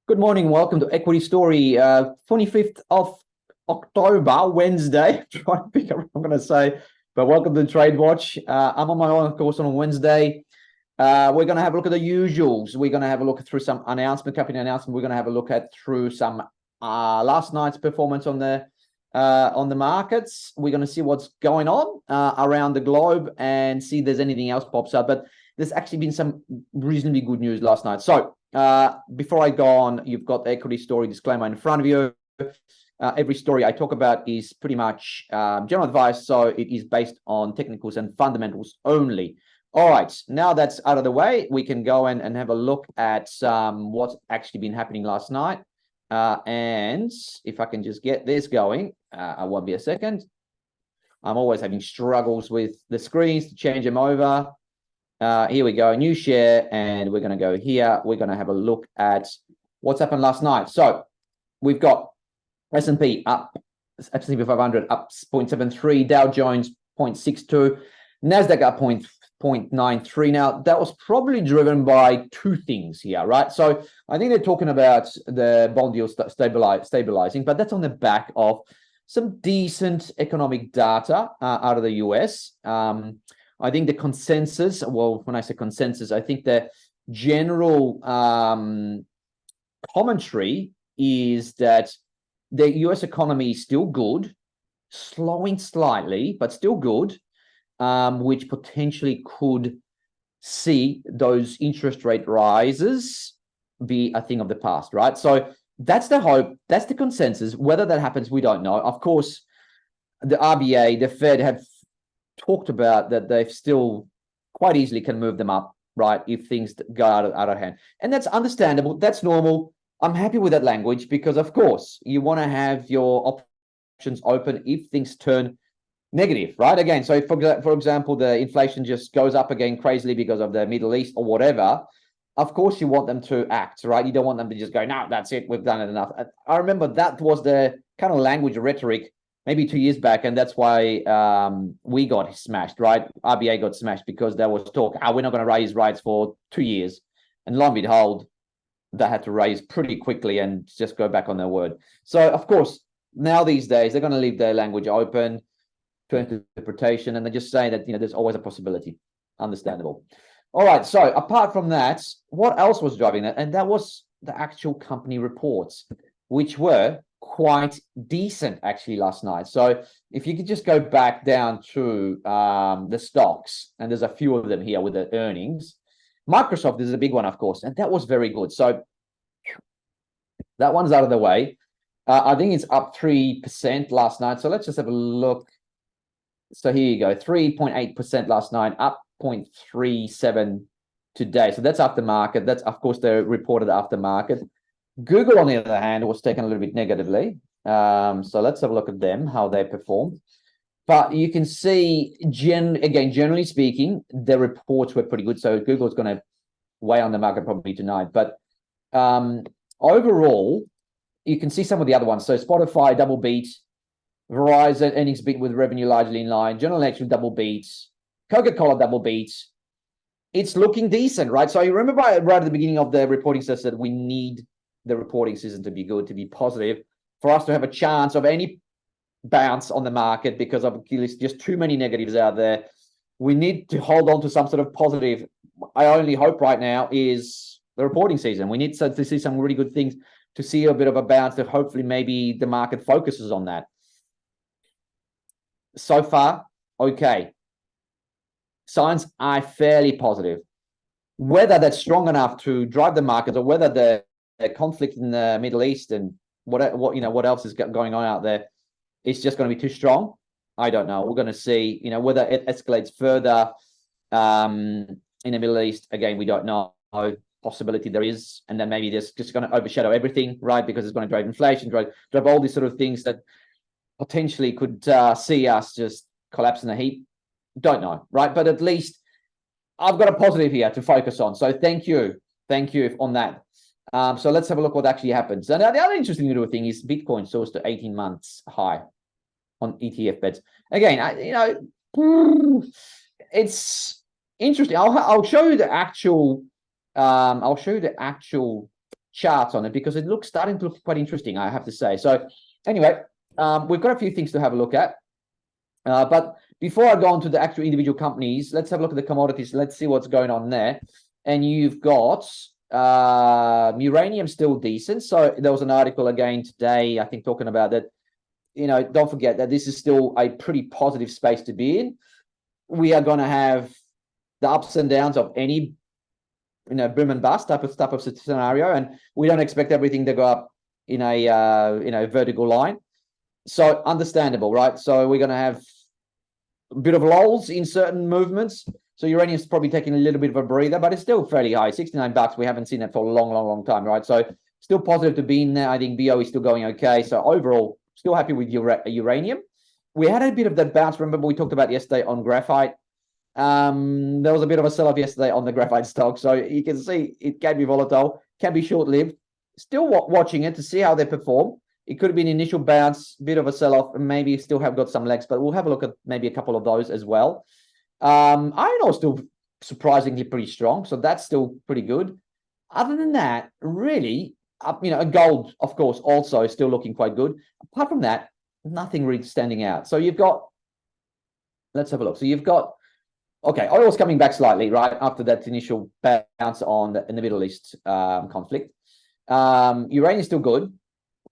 Good morning. Welcome to Equity Story, 25th of October, Wednesday. Trying to pick up what I'm going to say, but welcome to Trade Watch. I'm on my own, of course, on Wednesday. We're going to have a look at the usuals. We're going to have a look through some company announcement. We're going to have a look through some last night's performance on the markets. We're going to see what's going on around the globe and see if there's anything else pops up. But there's actually been some reasonably good news last night. So before I go on, you've got the Equity Story disclaimer in front of you. Every story I talk about is pretty much general advice, so it is based on technicals and fundamentals only. All right, now that's out of the way, we can go in and have a look at what's actually been happening last night. And if I can just get this going, I won't be a second. I'm always having struggles with the screens to change them over. Here we go, new share, and we're going to go here. We're going to have a look at what's happened last night. So we've got S&P up, S&P 500 up 0.73, Dow Jones 0.62, NASDAQ up 0.93. Now, that was probably driven by two things here, right? So I think they're talking about the bond yield stabilizing, but that's on the back of some decent economic data out of the US. I think the consensus, well, when I say consensus, I think the general commentary is that the US economy is still good, slowing slightly, but still good, which potentially could see those interest rate rises be a thing of the past, right? So that's the hope, that's the consensus. Whether that happens, we don't know. Of course, the RBA, the Fed have talked about that they still quite easily can move them up, right, if things go out of hand. And that's understandable. That's normal. I'm happy with that language because, of course, you want to have your options open if things turn negative, right? Again, so for example, the inflation just goes up again crazily because of the Middle East or whatever. Of course, you want them to act, right? You don't want them to just go, no, that's it, we've done it enough. I remember that was the kind of language rhetoric maybe 2 years back, and that's why we got smashed, right? RBA got smashed because there was talk, we're not going to raise rates for 2 years. And lo and behold, they had to raise pretty quickly and just go back on their word. So, of course, now these days, they're going to leave their language open to interpretation, and they just say that, there's always a possibility. Understandable. All right, so apart from that, what else was driving that? And that was the actual company reports, which were quite decent actually last night. So if you could just go back down to the stocks, and there's a few of them here with the earnings. Microsoft is a big one, of course, and that was very good. So that one's out of the way. I think it's up 3% last night. So let's just have a look. So here you go, 3.8% last night, up 0.37 today. So that's aftermarket. That's, of course, the reported aftermarket. Google, on the other hand, was taken a little bit negatively. So let's have a look at them, how they performed. But you can see, generally speaking, the reports were pretty good. So Google's going to weigh on the market probably tonight. But overall, you can see some of the other ones. So Spotify, double beat. Verizon, earnings beat with revenue largely in line. General Electric, double beat. Coca-Cola, double beat. It's looking decent, right? So you remember right at the beginning of the reporting season that we need the reporting season to be good, to be positive, for us to have a chance of any bounce on the market because of just too many negatives out there. We need to hold on to some sort of positive. I only hope right now is the reporting season. We need to see some really good things, to see a bit of a bounce, that hopefully maybe the market focuses on that. So far, okay. Signs are fairly positive. Whether that's strong enough to drive the market, or whether the conflict in the Middle East and what else is going on out there, it's just going to be too strong. I don't know. We're going to see, whether it escalates further in the Middle East. Again, we don't know. Possibility there is, and then maybe this just going to overshadow everything, right? Because it's going to drive inflation, drive all these sort of things that potentially could see us just collapse in a heap. Don't know, right? But at least I've got a positive here to focus on. So thank you on that. So let's have a look what actually happens. And the other interesting little thing is Bitcoin soars to 18 months high on ETF bets. Again, it's interesting. I'll show you the actual charts on it because it looks starting to look quite interesting, I have to say. So anyway, we've got a few things to have a look at. But before I go on to the actual individual companies, let's have a look at the commodities. Let's see what's going on there. And you've got uranium still decent. So there was an article again today, I think, talking about that. Don't forget that this is still a pretty positive space to be in. We are going to have the ups and downs of any, boom and bust type of scenario, and we don't expect everything to go up in a vertical line. So understandable, right? So we're going to have a bit of lulls in certain movements. So uranium's probably taking a little bit of a breather, but it's still fairly high, $69. We haven't seen that for a long time, right? So still positive to be in there. I think BO is still going okay. So overall, still happy with uranium. We had a bit of that bounce. Remember, we talked about yesterday on graphite. There was a bit of a sell-off yesterday on the graphite stock. So you can see it can be volatile, can be short-lived. Still watching it to see how they perform. It could have been an initial bounce, bit of a sell-off, and maybe still have got some legs, but we'll have a look at maybe a couple of those as well. Iron ore still surprisingly pretty strong, so that's still pretty good. Other than that, really, gold, of course, also still looking quite good. Apart from that, nothing really standing out. So you've got, let's have a look. So you've got, okay, oil's coming back slightly, right, after that initial bounce in the Middle East conflict. Uranium's still good.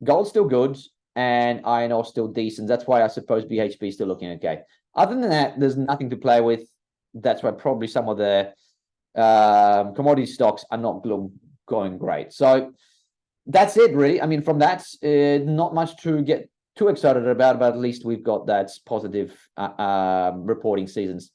Gold's still good, and iron ore still decent. That's why I suppose BHP is still looking okay. Other than that, there's nothing to play with. That's why probably some of the commodity stocks are not going great. So that's it, really. I mean, from that, not much to get too excited about, but at least we've got that positive reporting seasons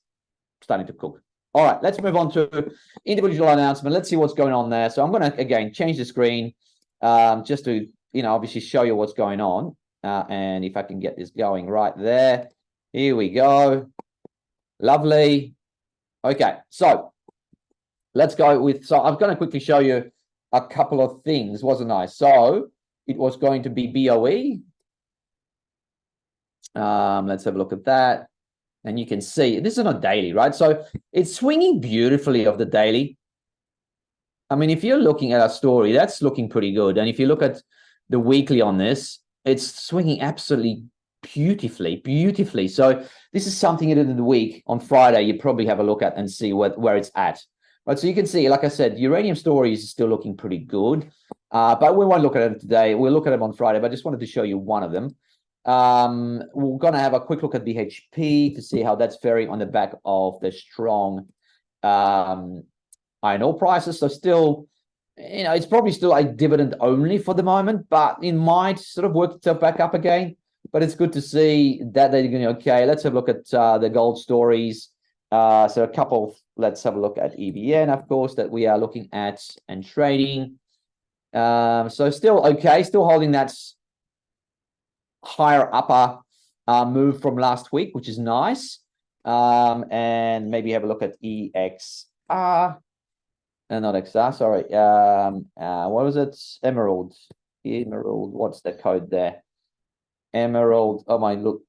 starting to cook. All right, let's move on to individual announcement. Let's see what's going on there. So I'm going to, again, change the screen just to, obviously show you what's going on. And if I can get this going right there. Here we go. Lovely. Okay, so let's go with, so I'm going to quickly show you a couple of things, wasn't I? So it was going to be BOE. Let's have a look at that. And you can see, this is on a daily, right? So it's swinging beautifully of the daily. I mean, if you're looking at our story, that's looking pretty good. And if you look at the weekly on this, it's swinging absolutely beautifully. So this is something in the week on Friday, you probably have a look at and see where it's at. Right, so you can see, like I said, uranium story is still looking pretty good. But we won't look at it today. We'll look at them on Friday, but I just wanted to show you one of them. We're going to have a quick look at BHP to see how that's faring on the back of the strong iron ore prices. So still, it's probably still a dividend only for the moment, but it might sort of work itself back up again. But it's good to see that they're going okay. Let's have a look at the gold stories. So a couple, let's have a look at EVN, of course, that we are looking at and trading. So still okay, still holding that higher upper move from last week, which is nice. And maybe have a look at EXR. Not XR, sorry. What was it? Emerald. What's the code there? Emerald. Oh my, look.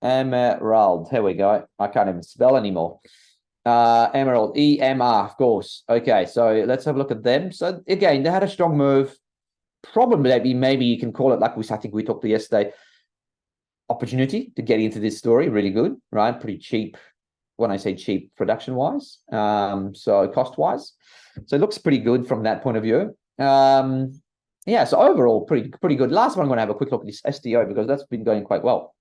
Emerald. Here we go. I can't even spell anymore. Emerald. EMR, of course. Okay, so let's have a look at them. So again, they had a strong move. Probably maybe you can call it, like I think we talked to yesterday, opportunity to get into this story. Really good, right? Pretty cheap. When I say cheap, production wise, so cost wise, so it looks pretty good from that point of view. Yeah, so overall pretty good. Last one, I'm going to have a quick look at this SDO because that's been going quite well.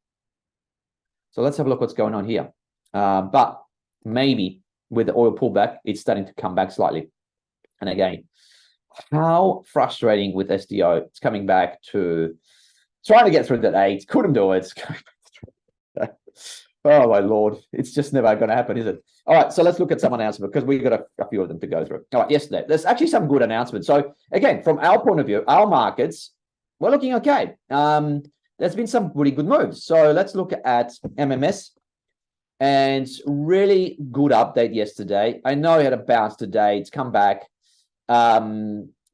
So let's have a look what's going on here. But maybe with the oil pullback, it's starting to come back slightly. And again, how frustrating with SDO. It's coming back to trying to get through that 8, couldn't do it. It's coming back through. Oh, my Lord. It's just never going to happen, is it? All right, so let's look at some announcements because we've got a few of them to go through. All right, yesterday, there's actually some good announcements. So, again, from our point of view, our markets, we're looking okay. There's been some really good moves. So, let's look at MMS. And really good update yesterday. I know it had a bounce today. It's come back.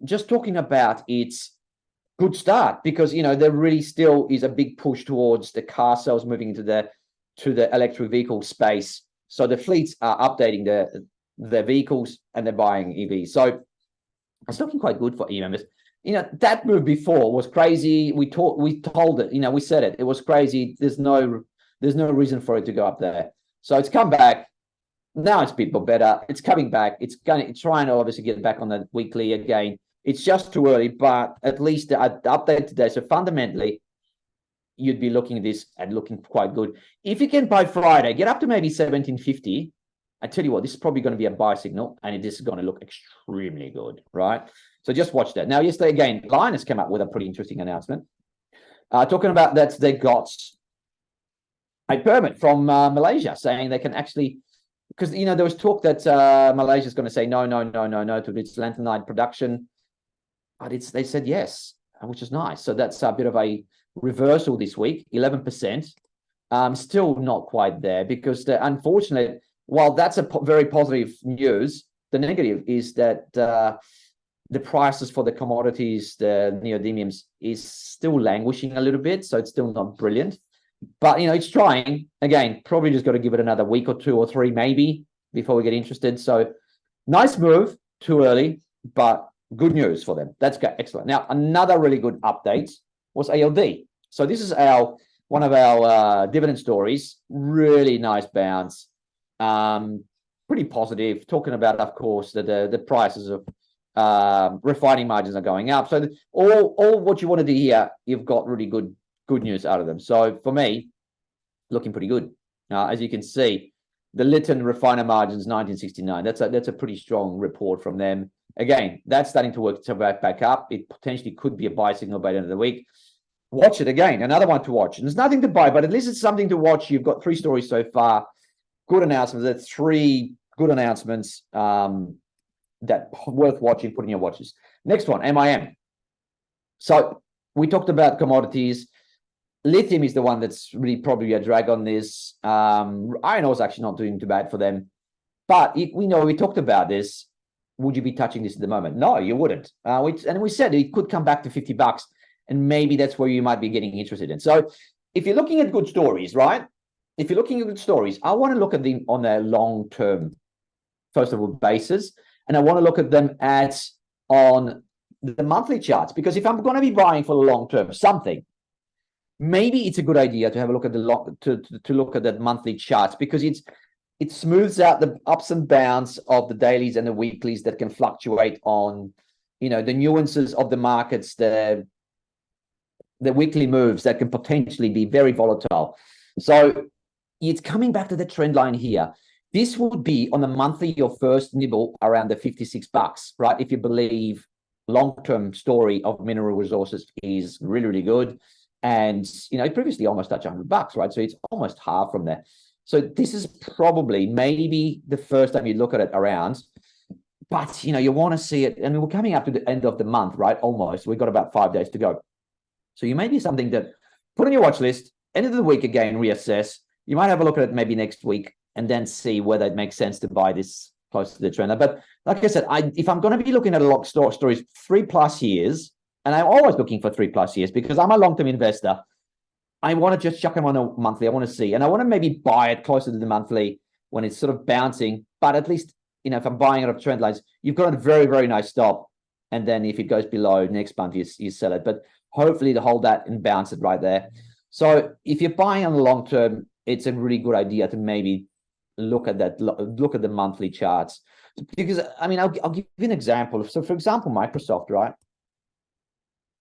Just talking about its good start because, there really still is a big push towards the car sales moving into the electric vehicle space. So the fleets are updating their vehicles and they're buying EVs. So It's looking quite good for EMS. That move before was crazy. We told it, we said it. It was crazy. There's no reason for it to go up there. So it's come back. Now it's a bit more better. It's coming back. It's trying to obviously get back on the weekly again. It's just too early, but at least the update today. So fundamentally, you'd be looking at this and looking quite good. If you can by Friday, get up to maybe 1750. I tell you what, this is probably going to be a buy signal, and this is going to look extremely good, right? So just watch that. Now, yesterday, again, Linus came up with a pretty interesting announcement. Talking about that they got a permit from Malaysia, saying they can actually, because, there was talk that Malaysia is going to say no to its lanthanide production, but they said yes, which is nice. So that's a bit of a reversal this week, 11%. Still not quite there, because unfortunately, while that's a very positive news, the negative is that the prices for the commodities, the neodymiums, is still languishing a little bit. So it's still not brilliant. But, it's trying. Again, probably just got to give it another week or 2 or 3 maybe before we get interested. So nice move, too early, but good news for them. That's good. Excellent. Now, another really good update was ALD. So this is one of our dividend stories. Really nice bounce. Pretty positive. Talking about, of course, that the prices of refining margins are going up. So all what you wanted to hear, you've got really good news out of them. So for me, looking pretty good. As you can see, the Lytton refiner margins 1969. That's a pretty strong report from them. Again, that's starting to work back up. It potentially could be a buy signal by the end of the week. Watch it again. Another one to watch. And there's nothing to buy, but at least it's something to watch. You've got 3 stories so far. Good announcements. There's 3 good announcements that worth watching, putting your watches. Next one, MIM. So we talked about commodities. Lithium is the one that's really probably a drag on this. Iron ore is actually not doing too bad for them. But we talked about this. Would you be touching this at the moment? No, you wouldn't. We said it could come back to $50, and maybe that's where you might be getting interested in. So if you're looking at good stories, right? If you're looking at good stories, I want to look at them on a long-term, first of all, basis, and I want to look at them on the monthly charts, because if I'm going to be buying for the long term something, maybe it's a good idea to have a look at to look at the monthly charts, because it smooths out the ups and downs of the dailies and the weeklies that can fluctuate on, the nuances of the markets, the weekly moves that can potentially be very volatile. So it's coming back to the trend line here. This would be on the monthly your first nibble around the $56, right? If you believe long-term story of mineral resources is really, really good. And, previously almost touched $100, right? So it's almost half from there. So this is probably maybe the first time you look at it around, but, you want to see it. And we're coming up to the end of the month, right? Almost. We've got about 5 days to go. So you may be something that put on your watch list, end of the week again, reassess. You might have a look at it maybe next week and then see whether it makes sense to buy this close to the trend. But like I said, if I'm going to be looking at a lot of stories 3+ years, and I'm always looking for 3+ years because I'm a long-term investor, I want to just chuck them on a monthly. I want to see, and I want to maybe buy it closer to the monthly when it's sort of bouncing. But at least, if I'm buying it off trend lines, you've got a very, very nice stop. And then if it goes below next month, you sell it. But hopefully to hold that and bounce it right there. So if you're buying on the long term, it's a really good idea to maybe look at the monthly charts. Because, I'll give you an example. So, for example, Microsoft, right?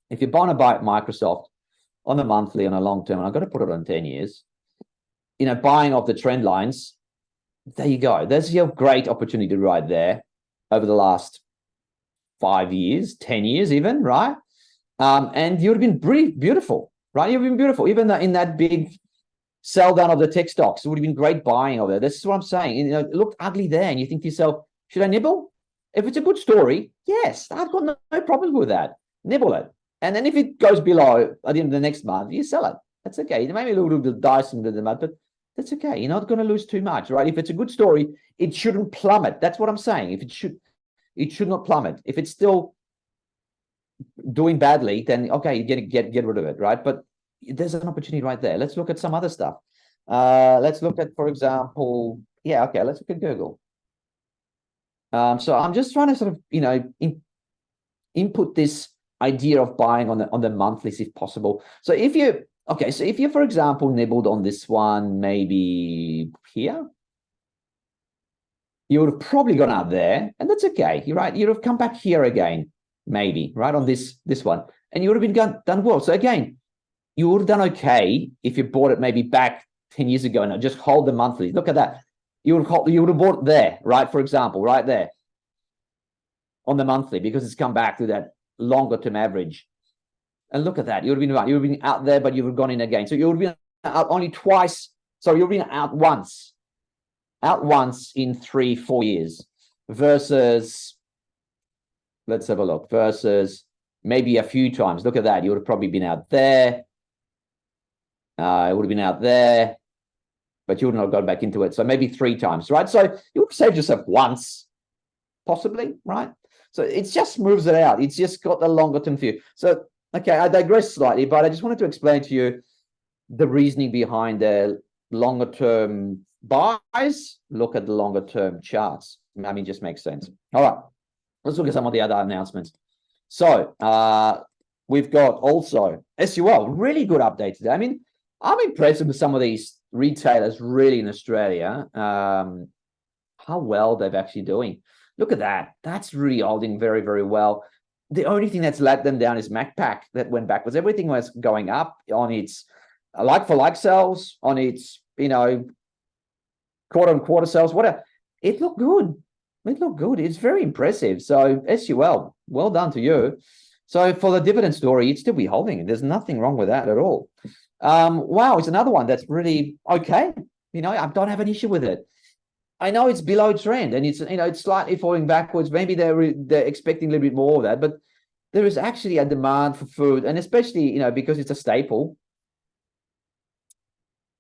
If you're buying Microsoft on a monthly, on a long term, and I've got to put it on 10 years, buying off the trend lines, there you go. There's your great opportunity right there over the last 5 years, 10 years even, right? And you've been beautiful, right? You've been beautiful. Even in that big sell down of the tech stocks, it would have been great buying over there. This is what I'm saying. It looked ugly there, and you think to yourself, should I nibble? If it's a good story, yes, I've got no problem with that. Nibble it. And then if it goes below at the end of the next month, you sell it. That's okay. Maybe a little bit of dicing with the month, but that's okay. You're not going to lose too much, right? If it's a good story, it shouldn't plummet. That's what I'm saying. It should not plummet. If it's still doing badly, then okay, you get rid of it, right? But there's an opportunity right there. Let's look at some other stuff. Let's look at, for example, let's look at Google. So I'm just trying to sort of, input this idea of buying on the monthlies if possible. So if you, okay, so if you, for example, nibbled on this one, maybe here, you would have probably gone out there, and that's okay. You're right. You'd have come back here again, maybe, right, on this one, and you would have been done well. So again, you would have done okay if you bought it maybe back 10 years ago and just hold the monthly. Look at that. You would have bought it there, right? For example, right there on the monthly, because it's come back to that longer term average. And look at that. You would have been right. You would have been out there, but you would have gone in again. So you would have been out only twice. So you would have been out once in 3-4 years versus, let's have a look, versus maybe a few times. Look at that. You would have probably been out there. It would have been out there, but you wouldn't have gone back into it. So maybe 3 times, right? So you would have saved yourself once, possibly, right? So it just moves it out. It's just got the longer term view. So, okay, I digress slightly, but I just wanted to explain to you the reasoning behind the longer term buys. Look at the longer term charts. I mean, just makes sense. All right, let's look at some of the other announcements. So we've got also SUL, really good update today. I mean, I'm impressed with some of these retailers really in Australia, how well they're actually doing. Look at that. That's really holding very, very well. The only thing that's let them down is Macpac that went backwards. Everything was going up on its like-for-like sales, on its, quarter-on-quarter sales, whatever. It looked good. It looked good. It's very impressive. So SUL, well done to you. So for the dividend story, it'd still be holding. There's nothing wrong with that at all. Wow, it's another one that's really okay. I don't have an issue with it. I know it's below trend and it's slightly falling backwards. Maybe they're expecting a little bit more of that, but there is actually a demand for food, and especially because it's a staple.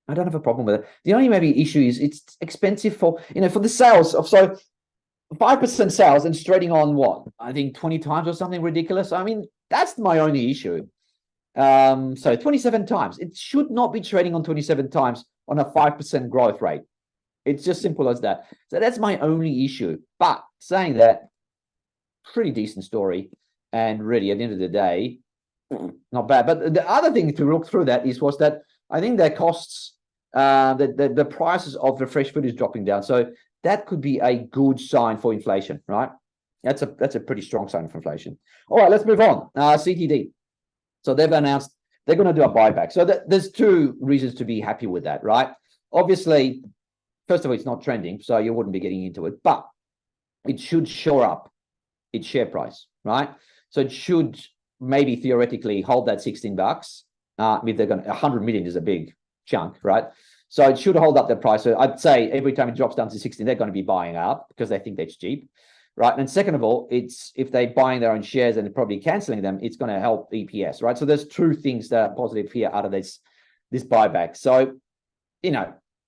I don't have a problem with it. The only maybe issue is it's expensive for the sales of 5% sales and trading on what I think 20 times or something ridiculous. I mean, that's my only issue. So 27 times. It should not be trading on 27 times on a 5% growth rate. It's just simple as that. So that's my only issue. But saying that, pretty decent story. And really, at the end of the day, not bad. But the other thing to look through that was that I think their costs, the prices of the fresh food is dropping down. So that could be a good sign for inflation, right? That's a pretty strong sign for inflation. All right, let's move on. CTD. So they've announced they're going to do a buyback. So there's 2 reasons to be happy with that, right? Obviously, first of all, it's not trending, so you wouldn't be getting into it, but it should shore up its share price, right? So it should maybe theoretically hold that $16. If they're going to, 100 million is a big chunk, right? So it should hold up their price. So I'd say every time it drops down to 16, they're going to be buying up because they think that's cheap, right? And second of all, it's if they're buying their own shares and probably canceling them, it's going to help EPS, right? So there's 2 things that are positive here out of this buyback. So,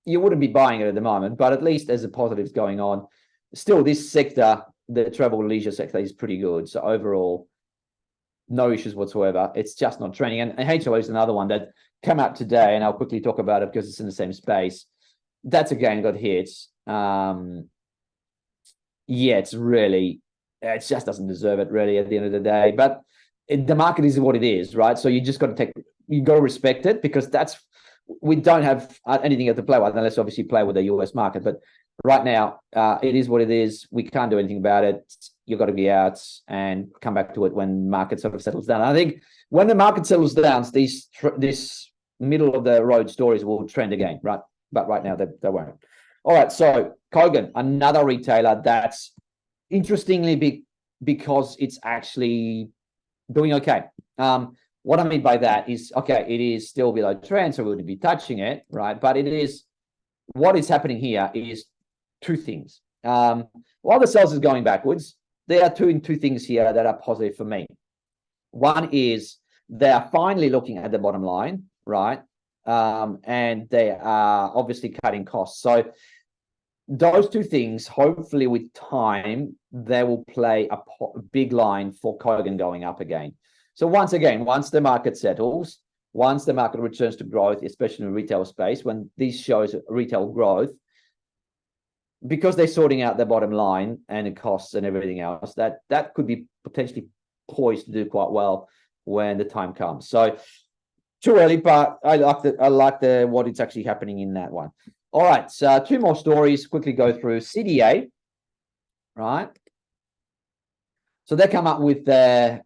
you wouldn't be buying it at the moment, but at least there's a positives going on. Still, this sector, the travel leisure sector, is pretty good. So overall, no issues whatsoever. It's just not trending. And HLO is another one that came out today, and I'll quickly talk about it because it's in the same space. That's again got hits. It just doesn't deserve it really at the end of the day. But the market is what it is, right? So you just got to respect it because we don't have anything to play with unless obviously play with the US market. But right now, it is what it is. We can't do anything about it. You've got to be out and come back to it when market sort of settles down. I think when the market settles down, this middle of the road stories will trend again, right? But right now, they won't. All right, so Kogan, another retailer that's interestingly big because it's actually doing okay. What I mean by that is, okay, it is still below trend, so we wouldn't be touching it, right? But what is happening here is 2 things. While the sales is going backwards, there are two things here that are positive for me. One is they are finally looking at the bottom line, right? And they are obviously cutting costs. So those 2 things, hopefully with time, they will play a big line for Kogan going up again. So once the market settles, once the market returns to growth, especially in the retail space, when these shows retail growth, because they're sorting out their bottom line and the costs and everything else, that could be potentially poised to do quite well when the time comes. So too early, but I like the what it's actually happening in that one. All right, so 2 more stories. Quickly go through CDA, right? So they come up with their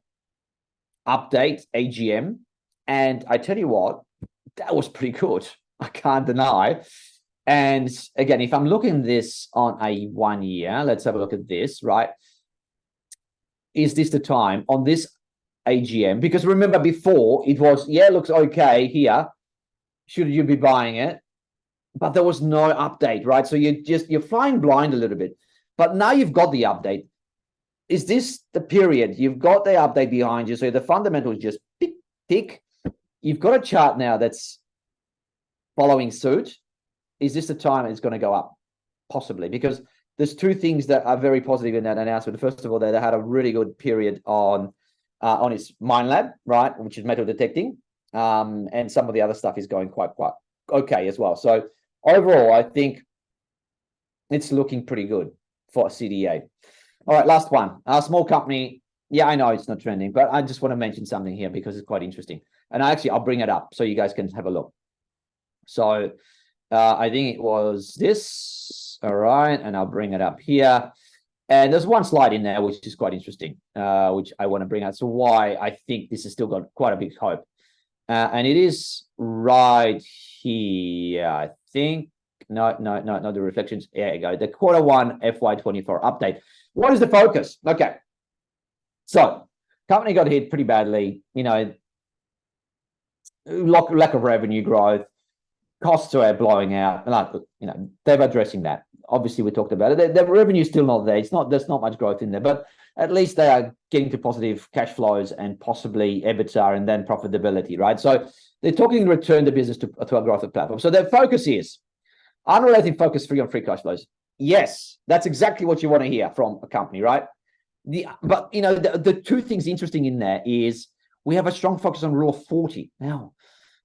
update AGM, and I tell you what, that was pretty good. I can't deny. And again, if I'm looking at this on a 1 year, let's have a look at this, right? Is this the time on this AGM? Because remember before it was, yeah, looks okay here. Should you be buying it? But there was no update, right? So you're flying blind a little bit. But now you've got the update. Is this the period? You've got the update behind you. So the fundamentals just tick. You've got a chart now that's following suit. Is this the time it's going to go up? Possibly, because there's 2 things that are very positive in that announcement. First of all, they had a really good period on its MineLab, right, which is metal detecting, and some of the other stuff is going quite okay as well. So overall, I think it's looking pretty good for CDA. All right, last one. A small company. Yeah, I know it's not trending, but I just want to mention something here because it's quite interesting. And I'll bring it up so you guys can have a look. So I think it was this. All right, and I'll bring it up here. And there's one slide in there which is quite interesting, which I want to bring out. So why I think this has still got quite a big hope. And it is right here, I think. No, the reflections. There you go. The Q1 FY24 update. What is the focus? Okay. So company got hit pretty badly, lack of revenue growth, costs are blowing out. They're addressing that. Obviously, we talked about it. The revenue is still not there. There's not much growth in there, but at least they are getting to positive cash flows and possibly EBITDA and then profitability, right? So they're talking return the business to a growth platform. So their focus is unrelated focus free on free cash flows. Yes, that's exactly what you want to hear from a company, right? But the 2 things interesting in there is we have a strong focus on Rule of 40. Now,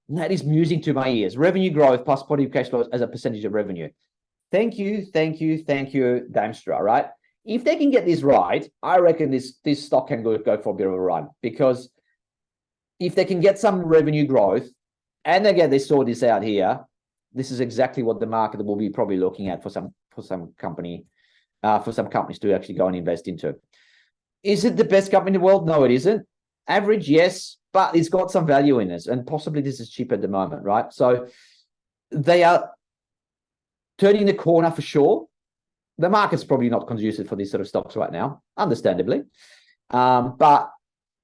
that is music to my ears. Revenue growth plus positive cash flows as a percentage of revenue. Thank you, Damstra, right? If they can get this right, I reckon this stock can go for a bit of a run, because if they can get some revenue growth, and again, they saw this out here, this is exactly what the market will be probably looking at for some companies to actually go and invest into. Is it the best company in the world? No, it isn't. Average, yes, but it's got some value in this, and possibly this is cheap at the moment, right? So they are turning the corner for sure. The market's probably not conducive for these sort of stocks right now, understandably. But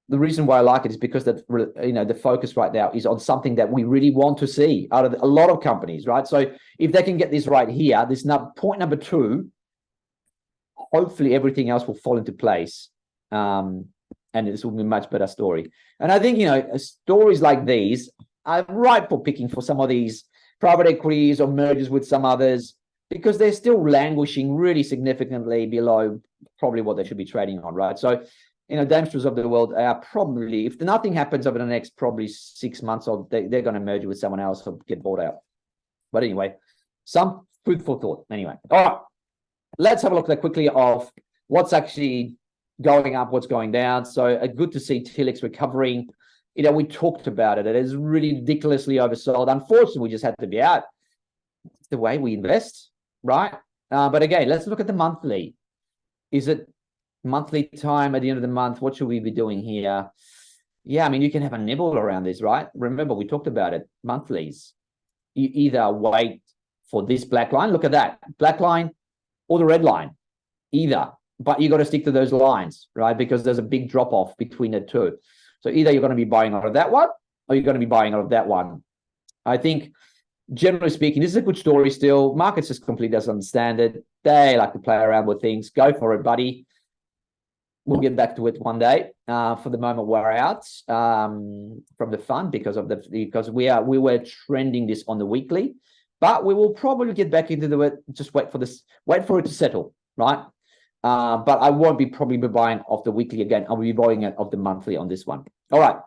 the reason why I like it is because the focus right now is on something that we really want to see out of a lot of companies, right? So if they can get this right here, this point number 2, hopefully everything else will fall into place. And this will be a much better story. And I think, stories like these are ripe for picking for some of these private equities or mergers with some others, because they're still languishing really significantly below probably what they should be trading on, right? So, Damsters of the world are probably, if nothing happens over the next probably 6 months, or they're going to merge with someone else or get bought out. But anyway, some food for thought. Anyway, all right, let's have a look quickly of what's actually going up, what's going down. So good to see Telix recovering. We talked about it. It is really ridiculously oversold. Unfortunately, we just had to be out. It's the way we invest, right? But again, let's look at the monthly. Is it monthly time at the end of the month? What should we be doing here? Yeah, you can have a nibble around this, right? Remember, we talked about it. Monthlies. You either wait for this black line. Look at that. Black line or the red line. Either. But you got to stick to those lines, right? Because there's a big drop off between the 2. So either you're going to be buying out of that one or you're going to be buying out of that one. I think, generally speaking, this is a good story still. Markets just completely doesn't understand it. They like to play around with things. Go for it, buddy. We'll get back to it one day. For the moment, we're out from the fund because we were trending this on the weekly, but we will probably get back into it. Just wait for it to settle, right? But I won't be probably buying off the weekly again. I'll be buying it off the monthly on this one. All right.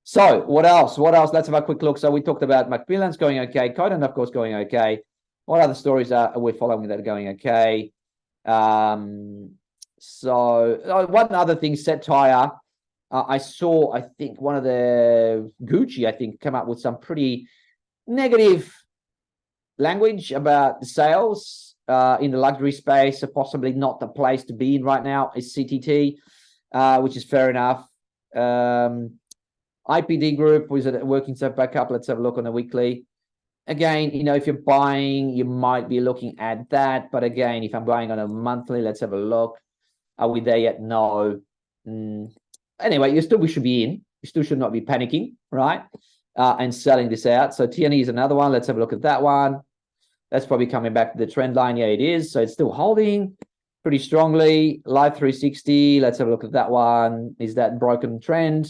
So what else? Let's have a quick look. So we talked about Macmillan's going okay. Codan, of course, going okay. What other stories are we following that are going okay? So one other thing, Set Tire. I saw, I think, one of the Gucci, I think, come up with some pretty negative language about the sales in the luxury space. So possibly not the place to be in right now is CTT, which is fair enough. IPD Group was working itself back up. Let's have a look on the weekly. Again, if you're buying, you might be looking at that. But again, if I'm buying on a monthly, let's have a look. Are we there yet? No. Anyway, we should be in. You still should not be panicking, right? And selling this out. So TNE is another one. Let's have a look at that one. That's probably coming back to the trend line. Yeah, it is. So it's still holding pretty strongly. Live 360. Let's have a look at that one. Is that broken trend?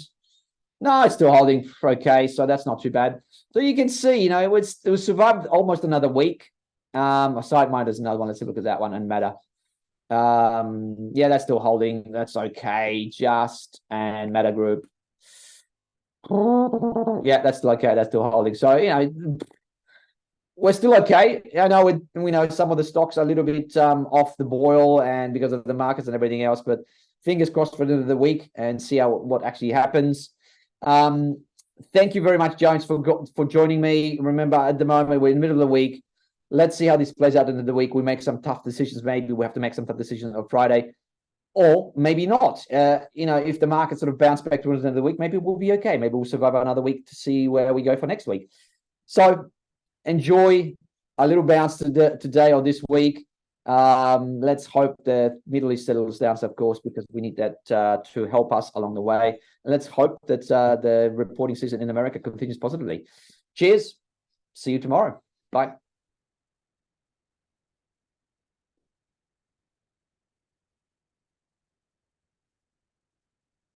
No, it's still holding okay. So that's not too bad. So you can see, it was survived almost another week. SiteMind is another one. Let's have a look at that one and Matter. Yeah, that's still holding. That's okay. Just and Matter Group. Yeah, that's still okay. That's still holding. So, we're still okay. I know we know some of the stocks are a little bit off the boil and because of the markets and everything else, but fingers crossed for the end of the week and see what actually happens. Thank you very much, Jones, for joining me. Remember, at the moment, we're in the middle of the week. Let's see how this plays out into the week. We make some tough decisions. Maybe we have to make some tough decisions on Friday, or maybe not. If the market sort of bounce back towards the end of the week, maybe we'll be okay. Maybe we'll survive another week to see where we go for next week. So enjoy a little bounce today or this week. Let's hope the Middle East settles down, of course, because we need that to help us along the way. And let's hope that the reporting season in America continues positively. Cheers. See you tomorrow. Bye.